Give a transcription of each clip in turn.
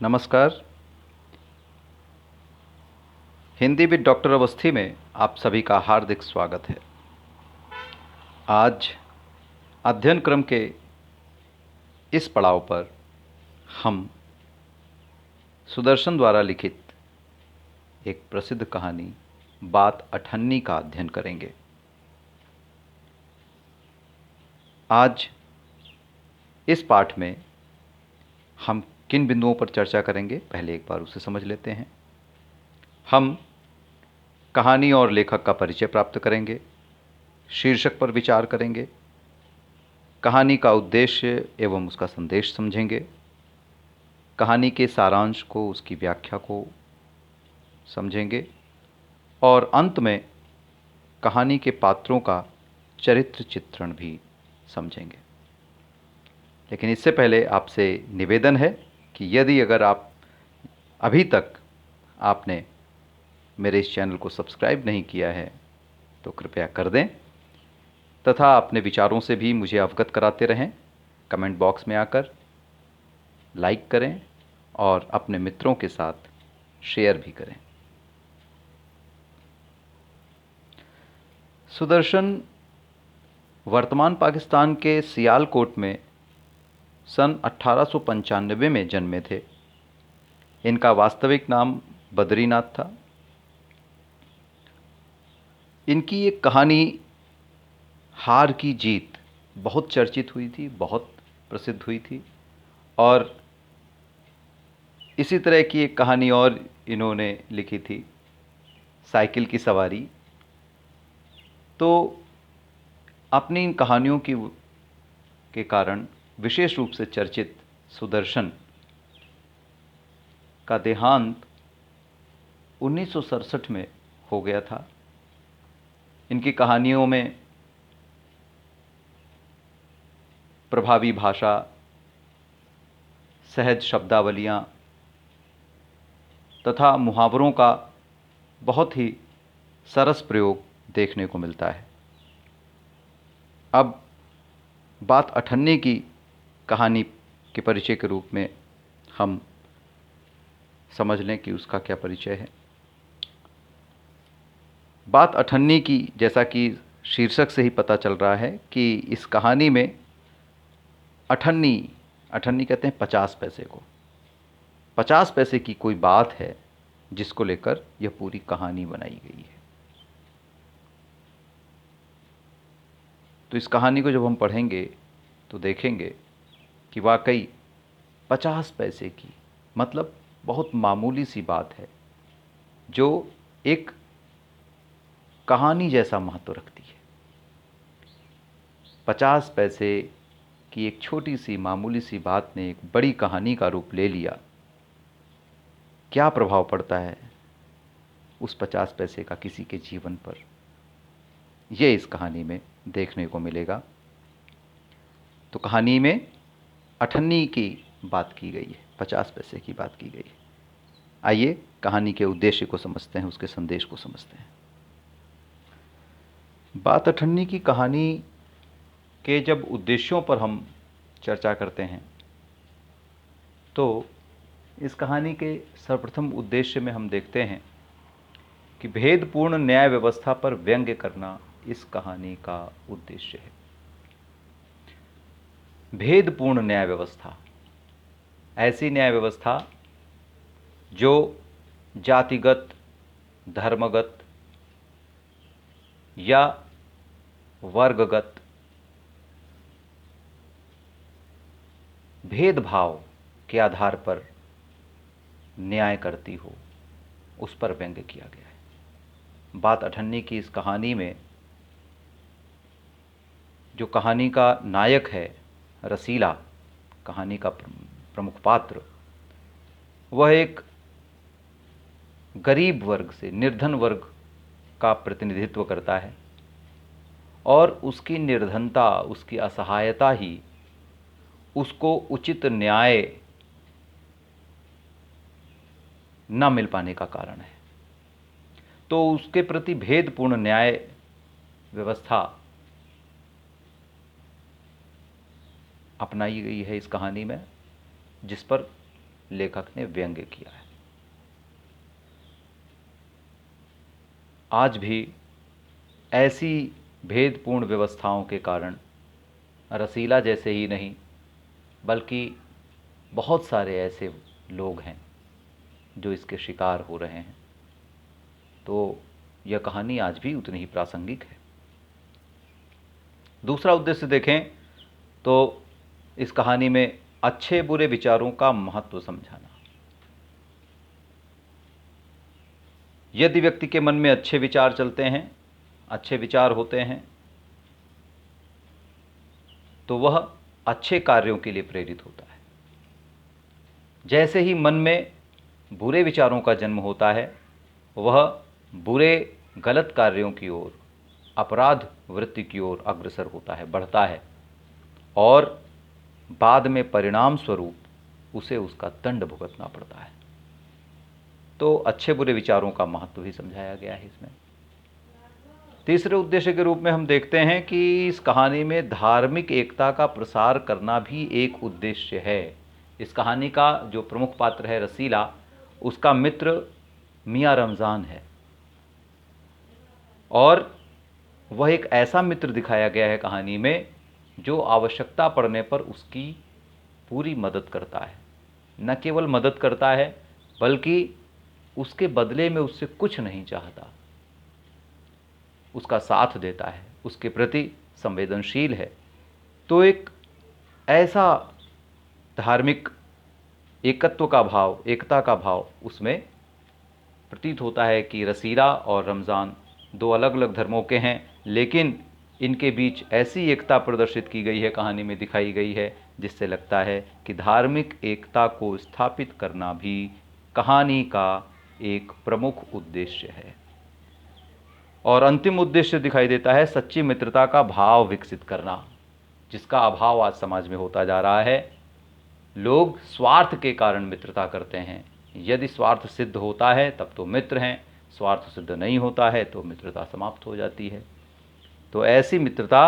नमस्कार। Hindi with doctor Awasthi में आप सभी का हार्दिक स्वागत है। आज अध्ययन क्रम के इस पड़ाव पर हम सुदर्शन द्वारा लिखित एक प्रसिद्ध कहानी बात अठन्नी का अध्ययन करेंगे। आज इस पाठ में हम किन बिंदुओं पर चर्चा करेंगे, पहले एक बार उसे समझ लेते हैं। हम कहानी और लेखक का परिचय प्राप्त करेंगे, शीर्षक पर विचार करेंगे, कहानी का उद्देश्य एवं उसका संदेश समझेंगे, कहानी के सारांश को, उसकी व्याख्या को समझेंगे और अंत में कहानी के पात्रों का चरित्र चित्रण भी समझेंगे। लेकिन इससे पहले आपसे निवेदन है कि यदि अगर आप अभी तक आपने मेरे इस चैनल को सब्सक्राइब नहीं किया है तो कृपया कर दें तथा अपने विचारों से भी मुझे अवगत कराते रहें। कमेंट बॉक्स में आकर लाइक करें और अपने मित्रों के साथ शेयर भी करें। सुदर्शन वर्तमान पाकिस्तान के सियालकोट में सन 1895 में जन्मे थे। इनका वास्तविक नाम बद्रीनाथ था। इनकी एक कहानी हार की जीत बहुत चर्चित हुई थी, बहुत प्रसिद्ध हुई थी और इसी तरह की एक कहानी और इन्होंने लिखी थी, साइकिल की सवारी। तो अपनी इन कहानियों के कारण विशेष रूप से चर्चित सुदर्शन का देहांत 1967 में हो गया था। इनकी कहानियों में प्रभावी भाषा, सहज शब्दावलियाँ तथा मुहावरों का बहुत ही सरस प्रयोग देखने को मिलता है। अब बात अठन्नी की कहानी के परिचय के रूप में हम समझ लें कि उसका क्या परिचय है। बात अठन्नी की, जैसा कि शीर्षक से ही पता चल रहा है कि इस कहानी में अठन्नी अठन्नी कहते हैं 50 पैसे को। 50 पैसे की कोई बात है जिसको लेकर यह पूरी कहानी बनाई गई है। तो इस कहानी को जब हम पढ़ेंगे तो देखेंगे कि वाकई 50 पैसे की मतलब बहुत मामूली सी बात है जो एक कहानी जैसा महत्व रखती है। 50 पैसे की एक छोटी सी मामूली सी बात ने एक बड़ी कहानी का रूप ले लिया। क्या प्रभाव पड़ता है उस 50 पैसे का किसी के जीवन पर, यह इस कहानी में देखने को मिलेगा। तो कहानी में अठन्नी की बात की गई है, 50 पैसे की बात की गई है। आइए कहानी के उद्देश्य को समझते हैं, उसके संदेश को समझते हैं। बात अठन्नी की कहानी के जब उद्देश्यों पर हम चर्चा करते हैं तो इस कहानी के सर्वप्रथम उद्देश्य में हम देखते हैं कि भेदपूर्ण न्याय व्यवस्था पर व्यंग्य करना इस कहानी का उद्देश्य है। भेदपूर्ण न्याय व्यवस्था, ऐसी न्याय व्यवस्था जो जातिगत, धर्मगत या वर्गगत भेदभाव के आधार पर न्याय करती हो, उस पर व्यंग्य किया गया है। बात अठन्नी की इस कहानी में जो कहानी का नायक है, रसीला, कहानी का प्रमुख पात्र, वह एक गरीब वर्ग से, निर्धन वर्ग का प्रतिनिधित्व करता है और उसकी निर्धनता, उसकी असहायता ही उसको उचित न्याय न मिल पाने का कारण है। तो उसके प्रति भेदपूर्ण न्याय व्यवस्था अपनाई गई है इस कहानी में, जिस पर लेखक ने व्यंग्य किया है। आज भी ऐसी भेदपूर्ण व्यवस्थाओं के कारण रसीला जैसे ही नहीं बल्कि बहुत सारे ऐसे लोग हैं जो इसके शिकार हो रहे हैं। तो यह कहानी आज भी उतनी ही प्रासंगिक है। दूसरा उद्देश्य देखें तो इस कहानी में अच्छे बुरे विचारों का महत्व समझाना। यदि व्यक्ति के मन में अच्छे विचार चलते हैं, अच्छे विचार होते हैं, तो वह अच्छे कार्यों के लिए प्रेरित होता है। जैसे ही मन में बुरे विचारों का जन्म होता है, वह बुरे गलत कार्यों की ओर, अपराध वृत्ति की ओर अग्रसर होता है, बढ़ता है, और बाद में परिणाम स्वरूप उसे उसका दंड भुगतना पड़ता है। तो अच्छे बुरे विचारों का महत्व भी समझाया गया है इसमें। तीसरे उद्देश्य के रूप में हम देखते हैं कि इस कहानी में धार्मिक एकता का प्रसार करना भी एक उद्देश्य है। इस कहानी का जो प्रमुख पात्र है रसीला, उसका मित्र मियाँ रमज़ान है, और वह एक ऐसा मित्र दिखाया गया है कहानी में जो आवश्यकता पड़ने पर उसकी पूरी मदद करता है। न केवल मदद करता है बल्कि उसके बदले में उससे कुछ नहीं चाहता, उसका साथ देता है, उसके प्रति संवेदनशील है। तो एक ऐसा धार्मिक एकत्व का भाव, एकता का भाव उसमें प्रतीत होता है कि रसीला और रमज़ान दो अलग अलग धर्मों के हैं, लेकिन इनके बीच ऐसी एकता प्रदर्शित की गई है, कहानी में दिखाई गई है, जिससे लगता है कि धार्मिक एकता को स्थापित करना भी कहानी का एक प्रमुख उद्देश्य है। और अंतिम उद्देश्य दिखाई देता है सच्ची मित्रता का भाव विकसित करना, जिसका अभाव आज समाज में होता जा रहा है। लोग स्वार्थ के कारण मित्रता करते हैं। यदि स्वार्थ सिद्ध होता है तब तो मित्र हैं, स्वार्थ सिद्ध नहीं होता है तो मित्रता समाप्त हो जाती है। तो ऐसी मित्रता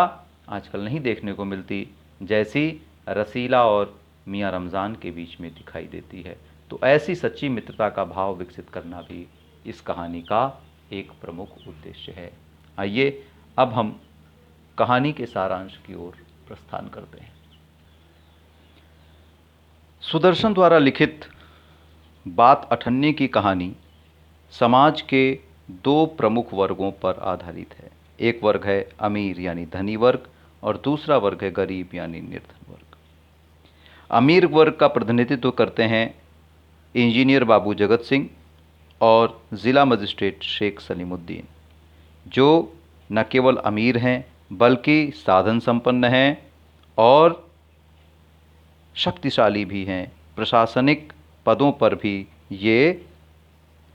आजकल नहीं देखने को मिलती जैसी रसीला और मियाँ रमज़ान के बीच में दिखाई देती है। तो ऐसी सच्ची मित्रता का भाव विकसित करना भी इस कहानी का एक प्रमुख उद्देश्य है। आइए अब हम कहानी के सारांश की ओर प्रस्थान करते हैं। सुदर्शन द्वारा लिखित बात अठन्नी की कहानी समाज के दो प्रमुख वर्गों पर आधारित है। एक वर्ग है अमीर यानी धनी वर्ग, और दूसरा वर्ग है गरीब यानी निर्धन वर्ग। अमीर वर्ग का प्रतिनिधित्व करते हैं इंजीनियर बाबू जगत सिंह और ज़िला मजिस्ट्रेट शेख सलीमुद्दीन, जो न केवल अमीर हैं बल्कि साधन संपन्न हैं और शक्तिशाली भी हैं। प्रशासनिक पदों पर भी ये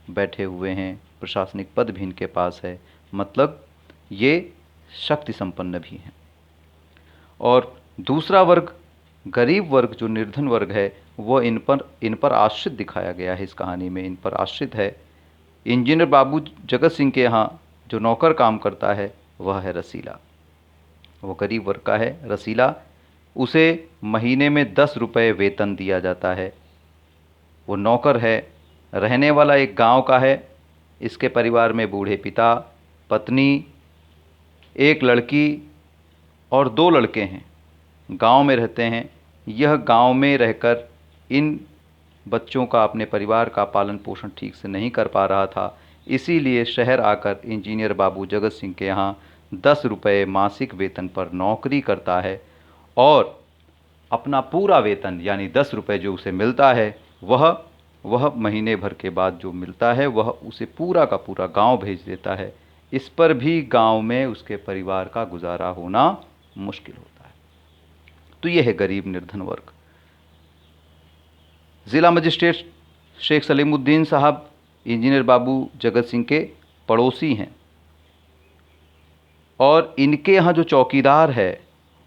बैठे हुए हैं, प्रशासनिक पद भी इनके पास है, मतलब ये शक्ति संपन्न भी हैं। और दूसरा वर्ग गरीब वर्ग, जो निर्धन वर्ग है, वह इन पर आश्रित दिखाया गया है। इस कहानी में इन पर आश्रित है। इंजीनियर बाबू जगत सिंह के यहाँ जो नौकर काम करता है वह है रसीला, वो गरीब वर्ग का है। रसीला, उसे महीने में 10 रुपये वेतन दिया जाता है। वो नौकर है, रहने वाला एक गांव का है। इसके परिवार में बूढ़े पिता, पत्नी, एक लड़की और 2 लड़के हैं। गांव में रहते हैं। यह गांव में रहकर इन बच्चों का, अपने परिवार का पालन पोषण ठीक से नहीं कर पा रहा था, इसीलिए शहर आकर इंजीनियर बाबू जगत सिंह के यहाँ 10 रुपये मासिक वेतन पर नौकरी करता है, और अपना पूरा वेतन यानी 10 रुपये जो उसे मिलता है वह महीने भर के बाद जो मिलता है वह उसे पूरा का पूरा गांव भेज देता है। इस पर भी गांव में उसके परिवार का गुजारा होना मुश्किल होता है। तो यह है गरीब निर्धन वर्ग। ज़िला मजिस्ट्रेट शेख सलीमुद्दीन साहब इंजीनियर बाबू जगत सिंह के पड़ोसी हैं, और इनके यहाँ जो चौकीदार है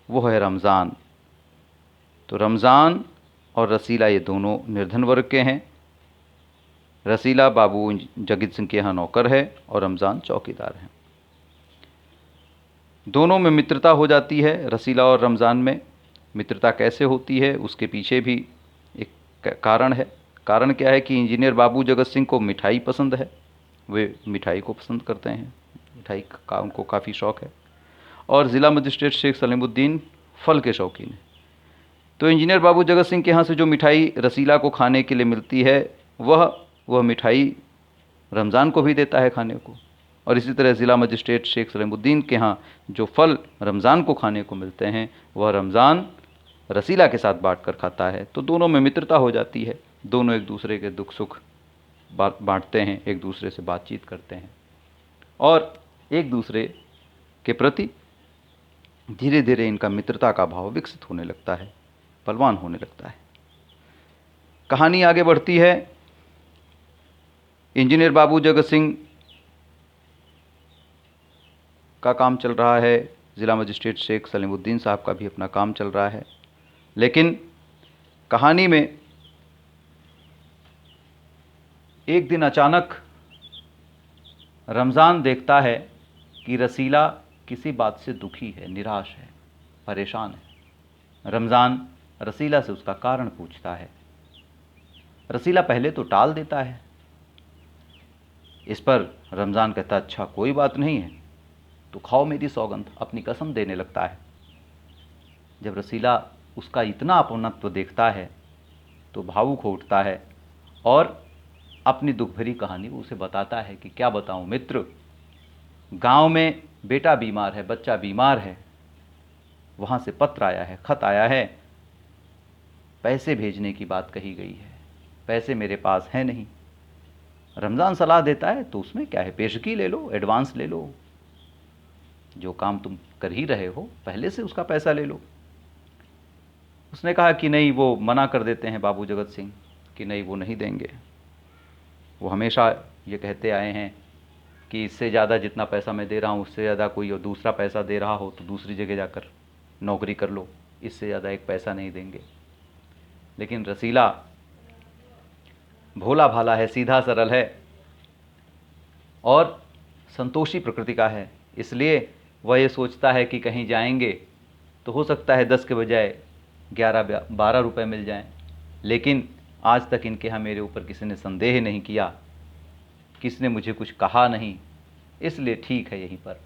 वो है रमज़ान। तो रमज़ान और रसीला ये दोनों निर्धन वर्ग के हैं। रसीला बाबू जगत सिंह के यहाँ नौकर है और रमज़ान चौकीदार हैं। दोनों में मित्रता हो जाती है। रसीला और रमज़ान में मित्रता कैसे होती है उसके पीछे भी एक कारण है। कारण क्या है कि इंजीनियर बाबू जगत सिंह को मिठाई पसंद है, वे मिठाई को पसंद करते हैं, मिठाई का उनको काफ़ी शौक़ है। और ज़िला मजिस्ट्रेट शेख सलीमुद्दीन फल के शौकीन हैं। तो इंजीनियर बाबू जगत सिंह के यहाँ से जो मिठाई रसीला को खाने के लिए मिलती है, वह मिठाई रमज़ान को भी देता है खाने को। और इसी तरह ज़िला मजिस्ट्रेट शेख सलीमुद्दीन के यहाँ जो फल रमज़ान को खाने को मिलते हैं, वह रमज़ान रसीला के साथ बांट कर खाता है। तो दोनों में मित्रता हो जाती है, दोनों एक दूसरे के दुख सुख बांटते हैं, एक दूसरे से बातचीत करते हैं और एक दूसरे के प्रति धीरे धीरे इनका मित्रता का भाव विकसित होने लगता है, बलवान होने लगता है। कहानी आगे बढ़ती है। इंजीनियर बाबू जगत सिंह का काम चल रहा है, ज़िला मजिस्ट्रेट शेख सलीमुद्दीन साहब का भी अपना काम चल रहा है, लेकिन कहानी में एक दिन अचानक रमज़ान देखता है कि रसीला किसी बात से दुखी है, निराश है, परेशान है। रमज़ान रसीला से उसका कारण पूछता है। रसीला पहले तो टाल देता है। इस पर रमज़ान कहता, अच्छा कोई बात नहीं है, तो खाओ मेरी सौगंध, अपनी कसम देने लगता है। जब रसीला उसका इतना अपनत्व देखता है तो भावुक हो उठता है और अपनी दुख भरी कहानी उसे बताता है कि क्या बताऊं मित्र, गांव में बेटा बीमार है, बच्चा बीमार है, वहाँ से पत्र आया है, खत आया है, पैसे भेजने की बात कही गई है, पैसे मेरे पास हैं नहीं। रमज़ान सलाह देता है तो उसमें क्या है, पेशगी ले लो, एडवांस ले लो, जो काम तुम कर ही रहे हो पहले से उसका पैसा ले लो। उसने कहा कि नहीं, वो मना कर देते हैं बाबू जगत सिंह कि नहीं, वो नहीं देंगे। वो हमेशा ये कहते आए हैं कि इससे ज़्यादा जितना पैसा मैं दे रहा हूँ, उससे ज़्यादा कोई और दूसरा पैसा दे रहा हो तो दूसरी जगह जाकर नौकरी कर लो, इससे ज़्यादा एक पैसा नहीं देंगे। लेकिन रसीला भोला भाला है, सीधा सरल है और संतोषी प्रकृति का है, इसलिए वह ये सोचता है कि कहीं जाएंगे तो हो सकता है 10 के बजाय 11-12 रुपए मिल जाएं। लेकिन आज तक इनके यहाँ मेरे ऊपर किसी ने संदेह नहीं किया, किसी ने मुझे कुछ कहा नहीं, इसलिए ठीक है यहीं पर।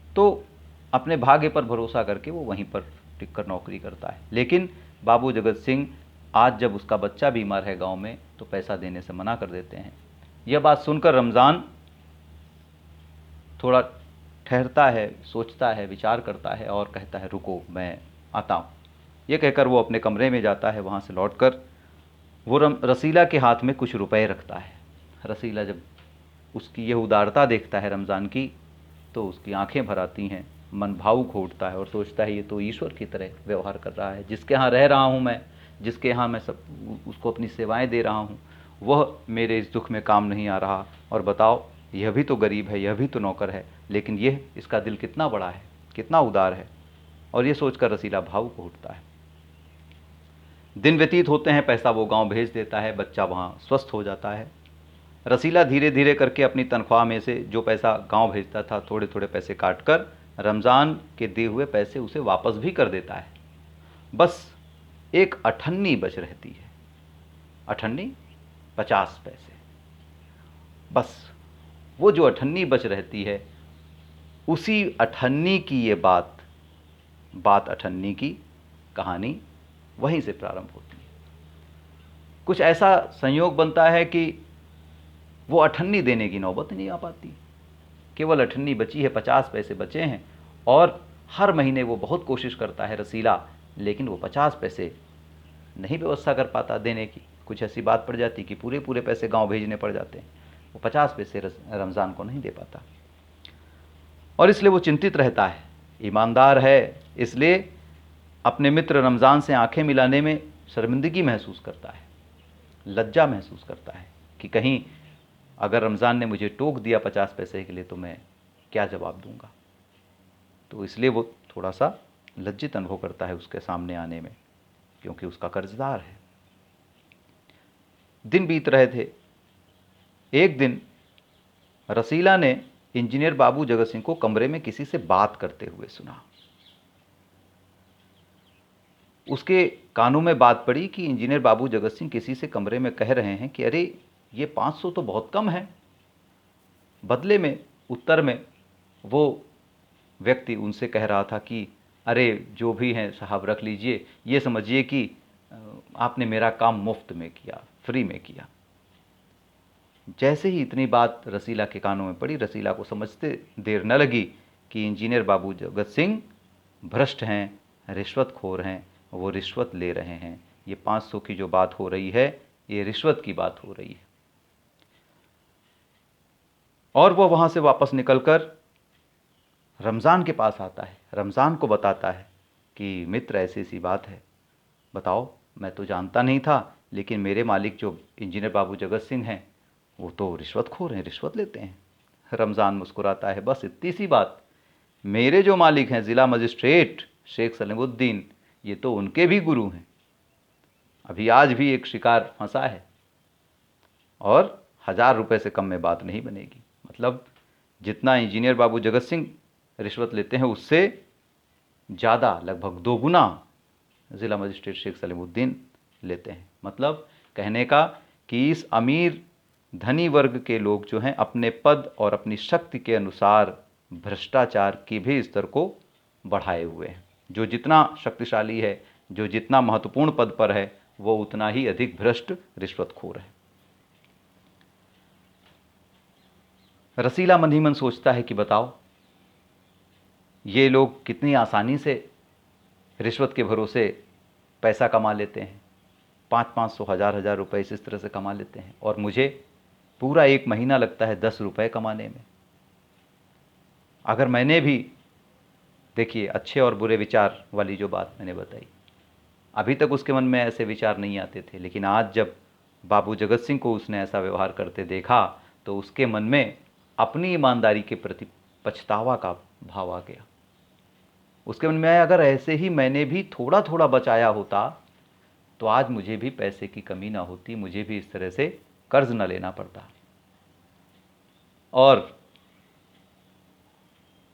तो अपने भाग्य पर भरोसा करके वो वहीं पर टिककर नौकरी करता है। लेकिन बाबू जगत सिंह आज जब उसका बच्चा बीमार है गांव में तो पैसा देने से मना कर देते हैं। यह बात सुनकर रमज़ान थोड़ा ठहरता है, सोचता है, विचार करता है और कहता है रुको मैं आता हूँ। ये कहकर वो अपने कमरे में जाता है। वहाँ से लौटकर वो रसीला के हाथ में कुछ रुपए रखता है। रसीला जब उसकी यह उदारता देखता है रमज़ान की तो उसकी आंखें भर आती हैं, मन भावुक हो उठता है और सोचता है ये तो ईश्वर की तरह व्यवहार कर रहा है। जिसके यहाँ रह रहा हूँ मैं, जिसके यहाँ मैं सब उसको अपनी सेवाएं दे रहा हूँ, वह मेरे इस दुख में काम नहीं आ रहा। और बताओ, यह भी तो गरीब है, यह भी तो नौकर है, लेकिन यह इसका दिल कितना बड़ा है, कितना उदार है। और ये सोचकर रसीला भावुक हो उठता है। दिन व्यतीत होते हैं, पैसा वो गांव भेज देता है, बच्चा वहाँ स्वस्थ हो जाता है। रसीला धीरे धीरे करके अपनी तनख्वाह में से जो पैसा गांव भेजता था, थोड़े थोड़े पैसे काटकर रमज़ान के दिए हुए पैसे उसे वापस भी कर देता है। बस एक अठन्नी बच रहती है, अठन्नी 50 पैसे। बस वो जो अठन्नी बच रहती है, उसी अठन्नी की ये बात अठन्नी की कहानी वहीं से प्रारंभ होती है। कुछ ऐसा संयोग बनता है कि वो अठन्नी देने की नौबत नहीं आ पाती। केवल अठन्नी बची है, 50 पैसे बचे हैं और हर महीने वो बहुत कोशिश करता है रसीला, लेकिन वो 50 पैसे नहीं व्यवस्था कर पाता देने की। कुछ ऐसी बात पड़ जाती कि पूरे पूरे पैसे गांव भेजने पड़ जाते हैं, वो 50 पैसे रमज़ान को नहीं दे पाता और इसलिए वो चिंतित रहता है। ईमानदार है, इसलिए अपने मित्र रमज़ान से आंखें मिलाने में शर्मिंदगी महसूस करता है, लज्जा महसूस करता है कि कहीं अगर रमज़ान ने मुझे टोक दिया 50 पैसे के लिए तो मैं क्या जवाब दूंगा। तो इसलिए वो थोड़ा सा लज्जित अनुभव करता है उसके सामने आने में, क्योंकि उसका कर्जदार है। दिन बीत रहे थे। एक दिन रसीला ने इंजीनियर बाबू जगत सिंह को कमरे में किसी से बात करते हुए सुना। उसके कानों में बात पड़ी कि इंजीनियर बाबू जगत सिंह किसी से कमरे में कह रहे हैं कि अरे ये 500 तो बहुत कम है। बदले में, उत्तर में, वो व्यक्ति उनसे कह रहा था कि अरे जो भी हैं साहब रख लीजिए, ये समझिए कि आपने मेरा काम मुफ्त में किया, फ्री में किया। जैसे ही इतनी बात रसीला के कानों में पड़ी, रसीला को समझते देर न लगी कि इंजीनियर बाबू जगत सिंह भ्रष्ट हैं, रिश्वतखोर हैं, वो रिश्वत ले रहे हैं। ये 500 की जो बात हो रही है, ये रिश्वत की बात हो रही है। और वो वहाँ से वापस निकलकर रमज़ान के पास आता है, रमज़ान को बताता है कि मित्र ऐसी सी बात है, बताओ, मैं तो जानता नहीं था, लेकिन मेरे मालिक जो इंजीनियर बाबू जगत सिंह हैं वो तो रिश्वतखोर हैं, रिश्वत लेते हैं। रमज़ान मुस्कुराता है, बस इतनी सी बात, मेरे जो मालिक हैं ज़िला मजिस्ट्रेट शेख सलीमुद्दीन, ये तो उनके भी गुरु हैं। अभी आज भी एक शिकार फंसा है और 1000 रुपये से कम में बात नहीं बनेगी। मतलब जितना इंजीनियर बाबू जगत सिंह रिश्वत लेते हैं उससे ज़्यादा, लगभग 2 गुना ज़िला मजिस्ट्रेट शेख सलीमुद्दीन लेते हैं। मतलब कहने का कि इस अमीर धनी वर्ग के लोग जो हैं अपने पद और अपनी शक्ति के अनुसार भ्रष्टाचार के भी स्तर को बढ़ाए हुए हैं। जो जितना शक्तिशाली है, जो जितना महत्वपूर्ण पद पर है, वो उतना ही अधिक भ्रष्ट रिश्वतखोर है। रसीला मन ही मन सोचता है कि बताओ, ये लोग कितनी आसानी से रिश्वत के भरोसे पैसा कमा लेते हैं, 500-500, 1000-1000 रुपये इस तरह से कमा लेते हैं, और मुझे पूरा 1 महीना लगता है 10 रुपये कमाने में। अगर मैंने भी, देखिए अच्छे और बुरे विचार वाली जो बात मैंने बताई, अभी तक उसके मन में ऐसे विचार नहीं आते थे, लेकिन आज जब बाबू जगत सिंह को उसने ऐसा व्यवहार करते देखा तो उसके मन में अपनी ईमानदारी के प्रति पछतावा का भाव आ गया। उसके मन में आया, अगर ऐसे ही मैंने भी थोड़ा थोड़ा बचाया होता तो आज मुझे भी पैसे की कमी ना होती, मुझे भी इस तरह से कर्ज न लेना पड़ता। और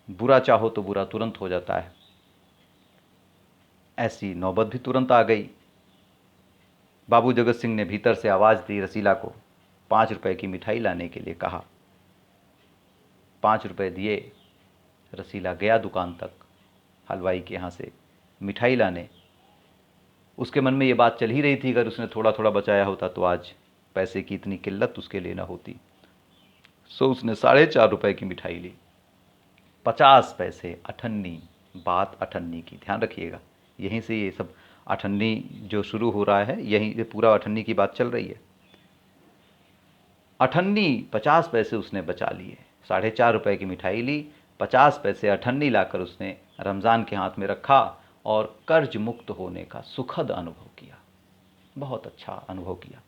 बुरा चाहो तो बुरा तुरंत हो जाता है, ऐसी नौबत भी तुरंत आ गई। बाबू जगत सिंह ने भीतर से आवाज़ दी रसीला को, 5 रुपए की मिठाई लाने के लिए कहा। 5 रुपए दिए, रसीला गया दुकान तक हलवाई के यहाँ से मिठाई लाने। उसके मन में ये बात चल ही रही थी, अगर उसने थोड़ा थोड़ा बचाया होता तो आज पैसे की इतनी किल्लत उसके लिए ना होती। सो उसने 4.5 रुपए की मिठाई ली, 50 पैसे अठन्नी। बात अठन्नी की, ध्यान रखिएगा, यहीं से ये सब अठन्नी जो शुरू हो रहा है, यहीं से पूरा अठन्नी की बात चल रही है। अठन्नी 50 पैसे उसने बचा लिए, 4.5 रुपए की मिठाई ली, 50 पैसे अठन्नी लाकर उसने रमज़ान के हाथ में रखा और कर्ज मुक्त होने का सुखद अनुभव किया, बहुत अच्छा अनुभव किया।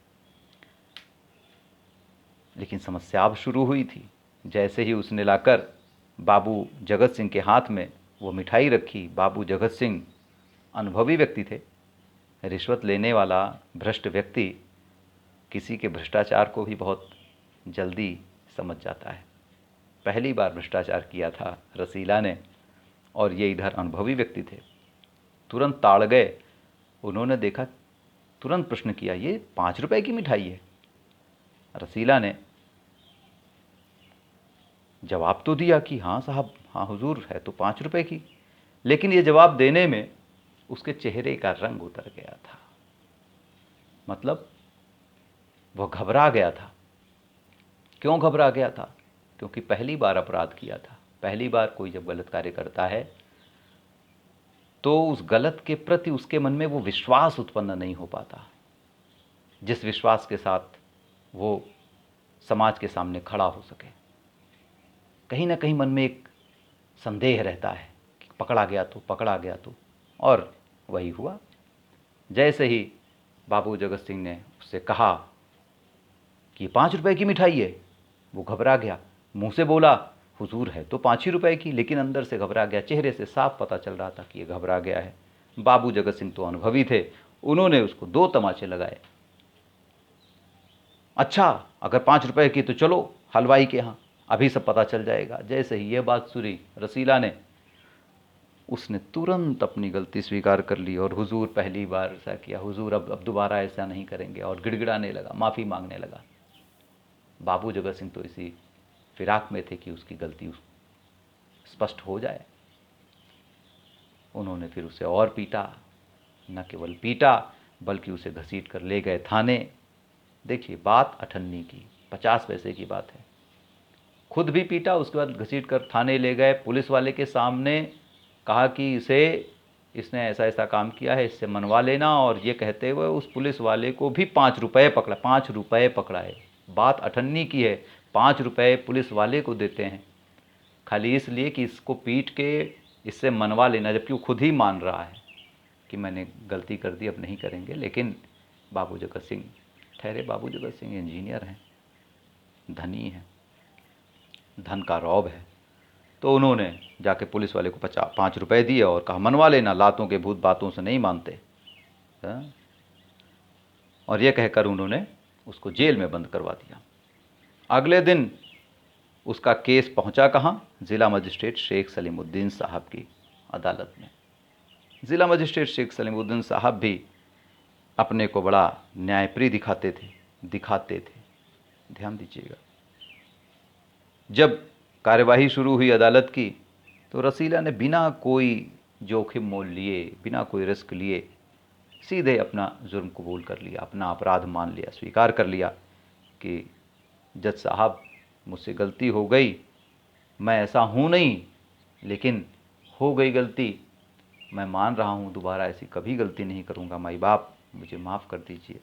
लेकिन समस्या अब शुरू हुई थी। जैसे ही उसने लाकर बाबू जगत सिंह के हाथ में वो मिठाई रखी, बाबू जगत सिंह अनुभवी व्यक्ति थे, रिश्वत लेने वाला भ्रष्ट व्यक्ति किसी के भ्रष्टाचार को भी बहुत जल्दी समझ जाता है। पहली बार भ्रष्टाचार किया था रसीला ने, और ये इधर अनुभवी व्यक्ति थे, तुरंत ताड़ गए। उन्होंने देखा, तुरंत प्रश्न किया, ये 5 रुपए की मिठाई है? रसीला ने जवाब तो दिया कि हाँ साहब, हाँ हुजूर, है तो 5 रुपए की। लेकिन ये जवाब देने में उसके चेहरे का रंग उतर गया था, मतलब वह घबरा गया था। क्यों घबरा गया था? क्योंकि पहली बार अपराध किया था। पहली बार कोई जब गलत कार्य करता है तो उस गलत के प्रति उसके मन में वो विश्वास उत्पन्न नहीं हो पाता, जिस विश्वास के साथ वो समाज के सामने खड़ा हो सके। कहीं ना कहीं मन में एक संदेह रहता है कि पकड़ा गया तो, पकड़ा गया तो। और वही हुआ। जैसे ही बाबू जगत सिंह ने उससे कहा कि 5 रुपए की मिठाई है, वो घबरा गया। मुंह से बोला हुजूर है तो 5 ही रुपए की, लेकिन अंदर से घबरा गया। चेहरे से साफ पता चल रहा था कि ये घबरा गया है। बाबू जगत सिंह तो अनुभवी थे, उन्होंने उसको 2 तमाचे लगाए। अच्छा, अगर 5 रुपए की तो चलो हलवाई के यहाँ, अभी सब पता चल जाएगा। जैसे ही ये बात सुनी, रसीला ने उसने तुरंत अपनी गलती स्वीकार कर ली और हुजूर पहली बार ऐसा किया, हुजूर अब दोबारा ऐसा नहीं करेंगे, और गिड़गिड़ाने लगा, माफ़ी मांगने लगा। बाबू जगत सिंह तो इसी फिराक में थे कि उसकी गलती स्पष्ट हो जाए। उन्होंने फिर उसे और पीटा, न केवल पीटा बल्कि उसे घसीट कर ले गए थाने। देखिए, बात 98 की, 50 पैसे की बात है। खुद भी पीटा, उसके बाद घसीट कर थाने ले गए, पुलिस वाले के सामने कहा कि इसने ऐसा ऐसा काम किया है, इससे मनवा लेना, और ये कहते हुए उस पुलिस वाले को भी 5 रुपये पकड़ा, 5 रुपये पकड़ाए। बात 98 की है, 5 रुपये पुलिस वाले को देते हैं खाली इसलिए कि इसको पीट के इससे मनवा लेना, जबकि वो खुद ही मान रहा है कि मैंने गलती कर दी, अब नहीं करेंगे। लेकिन बाबू जगत सिंह, ठहरे बाबू जगत सिंह इंजीनियर हैं, धनी हैं, धन का रौब है, तो उन्होंने जाके पुलिस वाले को 5 रुपये दिए और कहा मनवा लेना, लातों के भूत बातों से नहीं मानते। और यह कहकर उन्होंने उसको जेल में बंद करवा दिया। अगले दिन उसका केस पहुंचा कहाँ? ज़िला मजिस्ट्रेट शेख सलीमुद्दीन साहब की अदालत में। ज़िला मजिस्ट्रेट शेख सलीमुद्दीन साहब भी अपने को बड़ा न्यायप्रिय दिखाते थे। ध्यान दीजिएगा, जब कार्यवाही शुरू हुई अदालत की, तो रसीला ने बिना कोई जोखिम मोल लिए, बिना कोई रिस्क लिए सीधे अपना जुर्म कबूल कर लिया, अपना अपराध मान लिया, स्वीकार कर लिया कि जज साहब, मुझसे गलती हो गई, मैं ऐसा हूँ नहीं, लेकिन हो गई गलती, मैं मान रहा हूँ, दोबारा ऐसी कभी गलती नहीं करूँगा, माई बाप मुझे माफ़ कर दीजिए।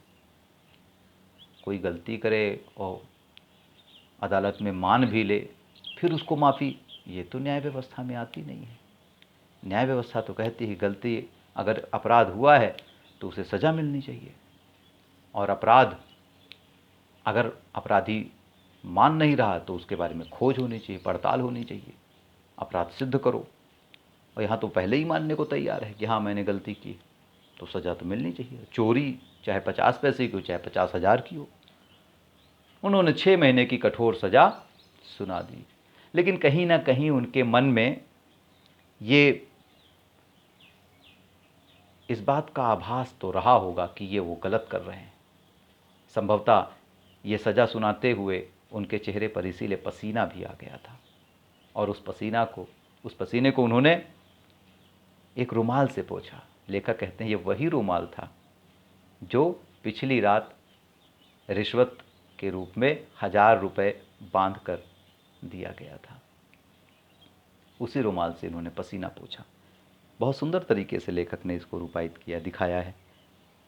कोई गलती करे और अदालत में मान भी ले, फिर उसको माफ़ी, ये तो न्याय व्यवस्था में आती नहीं है। न्याय व्यवस्था तो कहती है गलती, अगर अपराध हुआ है तो उसे सज़ा मिलनी चाहिए, और अगर अपराधी मान नहीं रहा तो उसके बारे में खोज होनी चाहिए, पड़ताल होनी चाहिए, अपराध सिद्ध करो। और यहाँ तो पहले ही मानने को तैयार है कि हाँ मैंने गलती की, तो सज़ा तो मिलनी चाहिए। चोरी चाहे 50 पैसे की हो, चाहे 50,000 की हो। उन्होंने 6 महीने की कठोर सज़ा सुना दी, लेकिन कहीं ना कहीं उनके मन में ये इस बात का आभास तो रहा होगा कि ये वो गलत कर रहे हैं। संभवतः ये सज़ा सुनाते हुए उनके चेहरे पर इसीलिए पसीना भी आ गया था, और उस पसीने को उन्होंने एक रुमाल से पोंछा। लेखक कहते हैं ये वही रुमाल था जो पिछली रात रिश्वत के रूप में 1000 रुपये बांध कर दिया गया था। उसी रुमाल से इन्होंने पसीना पोंछा। बहुत सुंदर तरीके से लेखक ने इसको रूपायित किया, दिखाया है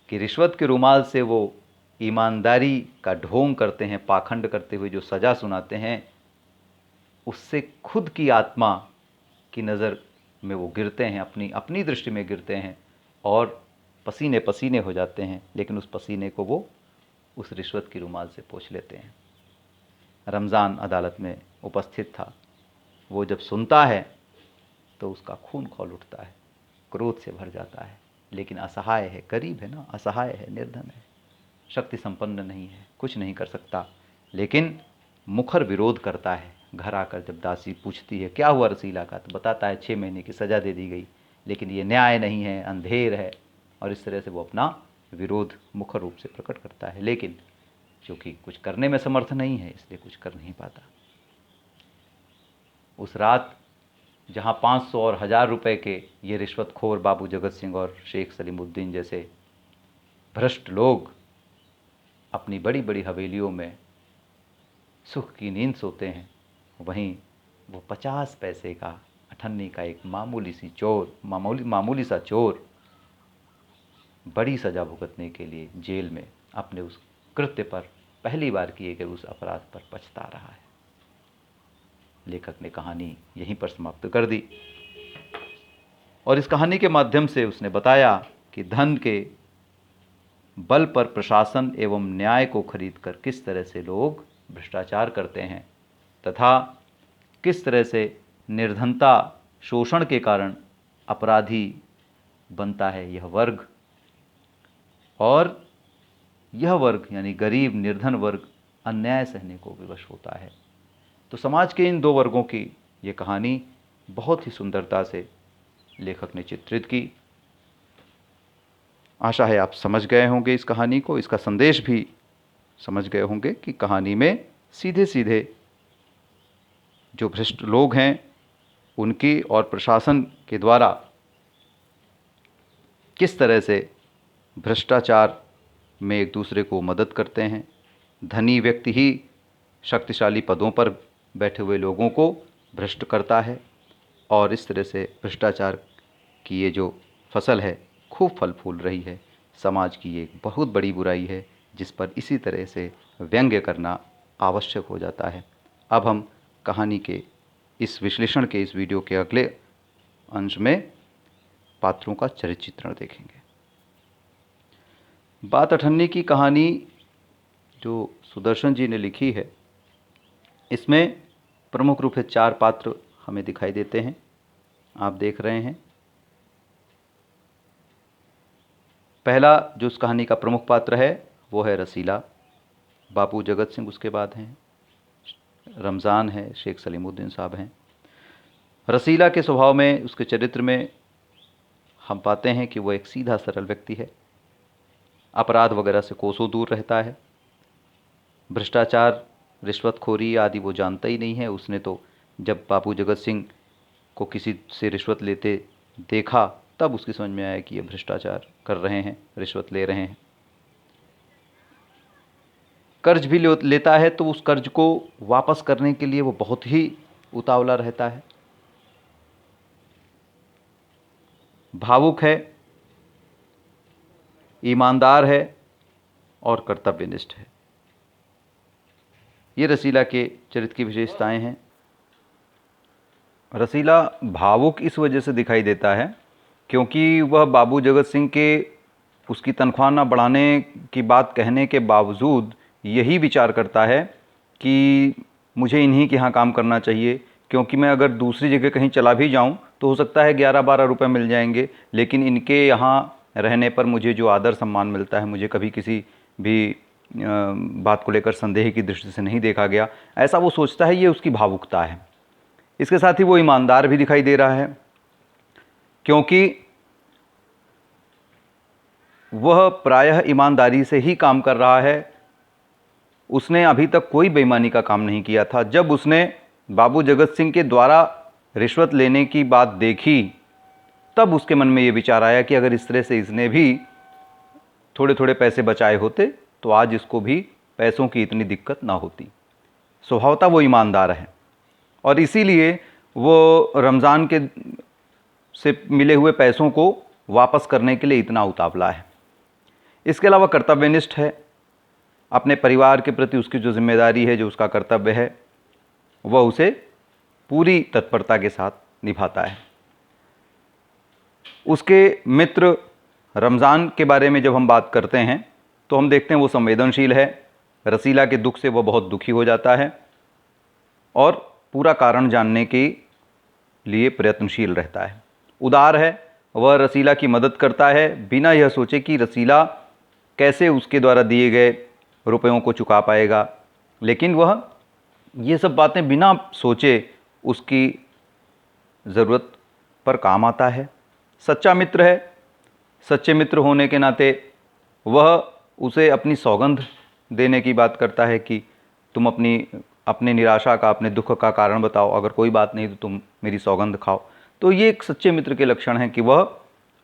कि रिश्वत के रुमाल से वो ईमानदारी का ढोंग करते हैं, पाखंड करते हुए जो सज़ा सुनाते हैं, उससे खुद की आत्मा की नज़र में वो गिरते हैं, अपनी दृष्टि में गिरते हैं और पसीने पसीने हो जाते हैं, लेकिन उस पसीने को वो उस रिश्वत की रुमाल से पोंछ लेते हैं। रमज़ान अदालत में उपस्थित था। वो जब सुनता है तो उसका खून खौल उठता है, क्रोध से भर जाता है, लेकिन असहाय है, गरीब है ना, असहाय है, निर्धन है, शक्ति संपन्न नहीं है, कुछ नहीं कर सकता, लेकिन मुखर विरोध करता है। घर आकर जब दासी पूछती है क्या हुआ रसीला का, तो बताता है 6 महीने की सज़ा दे दी गई, लेकिन ये न्याय नहीं है, अंधेर है, और इस तरह से वो अपना विरोध मुखर रूप से प्रकट करता है। लेकिन क्योंकि कुछ करने में समर्थ नहीं है, इसलिए कुछ कर नहीं पाता। उस रात जहाँ 500 और 1000 रुपये के ये रिश्वतखोर बाबू जगत सिंह और शेख सलीमुद्दीन जैसे भ्रष्ट लोग अपनी बड़ी बड़ी हवेलियों में सुख की नींद सोते हैं, वहीं वो 50 पैसे का 98 का एक मामूली सा चोर बड़ी सज़ा भुगतने के लिए जेल में अपने उस कृत्य पर, पहली बार किए गए उस अपराध पर पछता रहा है। लेखक ने कहानी यहीं पर समाप्त कर दी, और इस कहानी के माध्यम से उसने बताया कि धन के बल पर प्रशासन एवं न्याय को खरीदकर किस तरह से लोग भ्रष्टाचार करते हैं, तथा किस तरह से निर्धनता, शोषण के कारण अपराधी बनता है यह वर्ग, और यह वर्ग यानी गरीब निर्धन वर्ग अन्याय सहने को विवश होता है। तो समाज के इन दो वर्गों की ये कहानी बहुत ही सुंदरता से लेखक ने चित्रित की। आशा है आप समझ गए होंगे इस कहानी को, इसका संदेश भी समझ गए होंगे कि कहानी में सीधे सीधे जो भ्रष्ट लोग हैं उनकी और प्रशासन के द्वारा किस तरह से भ्रष्टाचार में एक दूसरे को मदद करते हैं। धनी व्यक्ति ही शक्तिशाली पदों पर बैठे हुए लोगों को भ्रष्ट करता है और इस तरह से भ्रष्टाचार की ये जो फसल है खूब फल फूल रही है। समाज की ये एक बहुत बड़ी बुराई है जिस पर इसी तरह से व्यंग्य करना आवश्यक हो जाता है। अब हम कहानी के इस विश्लेषण के इस वीडियो के अगले अंश में पात्रों का चरित्र चित्रण देखेंगे। बात अठन्नी की कहानी जो सुदर्शन जी ने लिखी है, इसमें प्रमुख रूप से 4 पात्र हमें दिखाई देते हैं, आप देख रहे हैं। पहला जो उस कहानी का प्रमुख पात्र है वो है रसीला, बापू जगत सिंह उसके बाद हैं, रमज़ान है, शेख सलीमुद्दीन साहब हैं। रसीला के स्वभाव में, उसके चरित्र में हम पाते हैं कि वो एक सीधा सरल व्यक्ति है, अपराध वगैरह से कोसों दूर रहता है, भ्रष्टाचार रिश्वतखोरी आदि वो जानता ही नहीं है। उसने तो जब बापू जगत सिंह को किसी से रिश्वत लेते देखा तब उसकी समझ में आया कि ये भ्रष्टाचार कर रहे हैं, रिश्वत ले रहे हैं। कर्ज भी लेता है तो उस कर्ज को वापस करने के लिए वो बहुत ही उतावला रहता है, भावुक है, ईमानदार है और कर्तव्यनिष्ठ है। ये रसीला के चरित्र की विशेषताएं हैं। रसीला भावुक इस वजह से दिखाई देता है क्योंकि वह बाबू जगत सिंह के उसकी तनख्वाह न बढ़ाने की बात कहने के बावजूद यही विचार करता है कि मुझे इन्हीं के यहाँ काम करना चाहिए, क्योंकि मैं अगर दूसरी जगह कहीं चला भी जाऊँ तो हो सकता है 11-12 रुपये मिल जाएंगे, लेकिन इनके यहाँ रहने पर मुझे जो आदर सम्मान मिलता है, मुझे कभी किसी भी बात को लेकर संदेह की दृष्टि से नहीं देखा गया, ऐसा वो सोचता है। ये उसकी भावुकता है। इसके साथ ही वो ईमानदार भी दिखाई दे रहा है क्योंकि वह प्रायः ईमानदारी से ही काम कर रहा है। उसने अभी तक कोई बेईमानी का काम नहीं किया था। जब उसने बाबू जगत सिंह के द्वारा रिश्वत लेने की बात देखी तब उसके मन में ये विचार आया कि अगर इस तरह से इसने भी थोड़े थोड़े पैसे बचाए होते तो आज इसको भी पैसों की इतनी दिक्कत ना होती। स्वभावतः वो ईमानदार है और इसीलिए वो रमज़ान के से मिले हुए पैसों को वापस करने के लिए इतना उतावला है। इसके अलावा कर्तव्यनिष्ठ है। अपने परिवार के प्रति उसकी जो जिम्मेदारी है, जो उसका कर्तव्य है, वह उसे पूरी तत्परता के साथ निभाता है। उसके मित्र रमज़ान के बारे में जब हम बात करते हैं तो हम देखते हैं वो संवेदनशील है। रसीला के दुख से वह बहुत दुखी हो जाता है और पूरा कारण जानने के लिए प्रयत्नशील रहता है। उदार है, वह रसीला की मदद करता है बिना यह सोचे कि रसीला कैसे उसके द्वारा दिए गए रुपयों को चुका पाएगा, लेकिन वह ये सब बातें बिना सोचे उसकी ज़रूरत पर काम आता है। सच्चा मित्र है। सच्चे मित्र होने के नाते वह उसे अपनी सौगंध देने की बात करता है कि तुम अपनी निराशा का, अपने दुख का कारण बताओ, अगर कोई बात नहीं तो तुम मेरी सौगंध खाओ। तो ये एक सच्चे मित्र के लक्षण हैं कि वह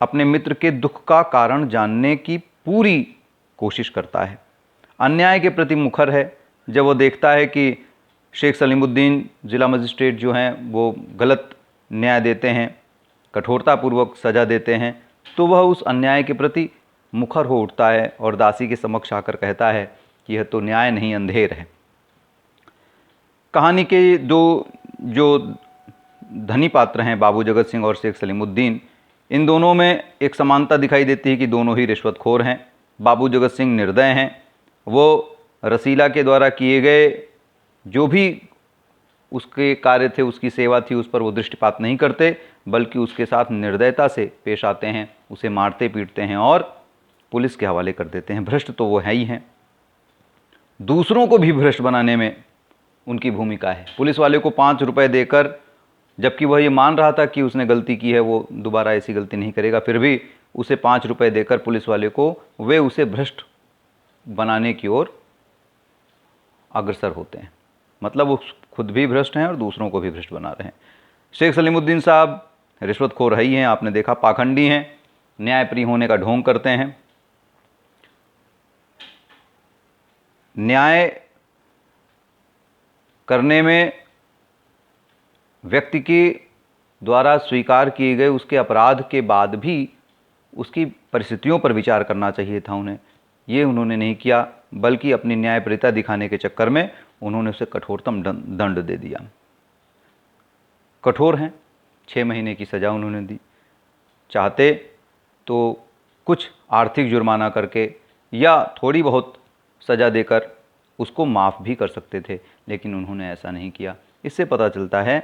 अपने मित्र के दुख का कारण जानने की पूरी कोशिश करता है। अन्याय के प्रति मुखर है। जब वो देखता है कि शेख सलीमुद्दीन ज़िला मजिस्ट्रेट जो हैं वो गलत न्याय देते हैं, कठोरतापूर्वक सज़ा देते हैं, तो वह उस अन्याय के प्रति मुखर हो उठता है और दासी के समक्ष आकर कहता है कि यह तो न्याय नहीं अंधेर है। कहानी के जो धनी पात्र हैं बाबू जगत सिंह और शेख सलीमुद्दीन, इन दोनों में एक समानता दिखाई देती है कि दोनों ही रिश्वतखोर हैं। बाबू जगत सिंह निर्दय हैं। वो रसीला के द्वारा किए गए जो भी उसके कार्य थे, उसकी सेवा थी, उस पर वो दृष्टिपात नहीं करते, बल्कि उसके साथ निर्दयता से पेश आते हैं, उसे मारते पीटते हैं और पुलिस के हवाले कर देते हैं। भ्रष्ट तो वो है ही हैं। दूसरों को भी भ्रष्ट बनाने में उनकी भूमिका है। पुलिस वाले को 5 रुपए देकर जबकि वह ये मान रहा था कि उसने गलती की है, वो दोबारा ऐसी गलती नहीं करेगा, फिर भी उसे 5 रुपये देकर पुलिस वाले को वे उसे भ्रष्ट बनाने की ओर अग्रसर होते हैं। मतलब वो खुद भी भ्रष्ट हैं और दूसरों को भी भ्रष्ट बना रहे हैं। शेख सलीमुद्दीन साहब रिश्वतखोर ही हैं, आपने देखा, पाखंडी हैं, न्यायप्रिय होने का ढोंग करते हैं। न्याय करने में व्यक्ति के द्वारा स्वीकार किए गए उसके अपराध के बाद भी उसकी परिस्थितियों पर विचार करना चाहिए था उन्हें। ये उन्होंने नहीं किया, बल्कि अपनी न्यायप्रियता दिखाने के चक्कर में उन्होंने उसे कठोरतम दंड दे दिया। कठोर हैं, 6 महीने की सज़ा उन्होंने दी। चाहते तो कुछ आर्थिक जुर्माना करके या थोड़ी बहुत सज़ा देकर उसको माफ़ भी कर सकते थे, लेकिन उन्होंने ऐसा नहीं किया। इससे पता चलता है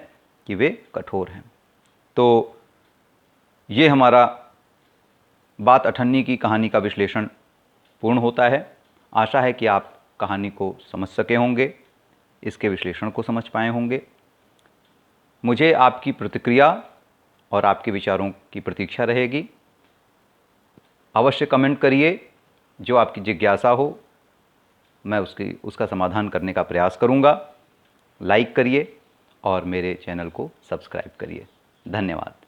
कि वे कठोर हैं। तो ये हमारा बात अठन्नी की कहानी का विश्लेषण पूर्ण होता है। आशा है कि आप कहानी को समझ सके होंगे, इसके विश्लेषण को समझ पाए होंगे। मुझे आपकी प्रतिक्रिया और आपके विचारों की प्रतीक्षा रहेगी। अवश्य कमेंट करिए, जो आपकी जिज्ञासा हो मैं उसका समाधान करने का प्रयास करूंगा। लाइक करिए और मेरे चैनल को सब्सक्राइब करिए। धन्यवाद।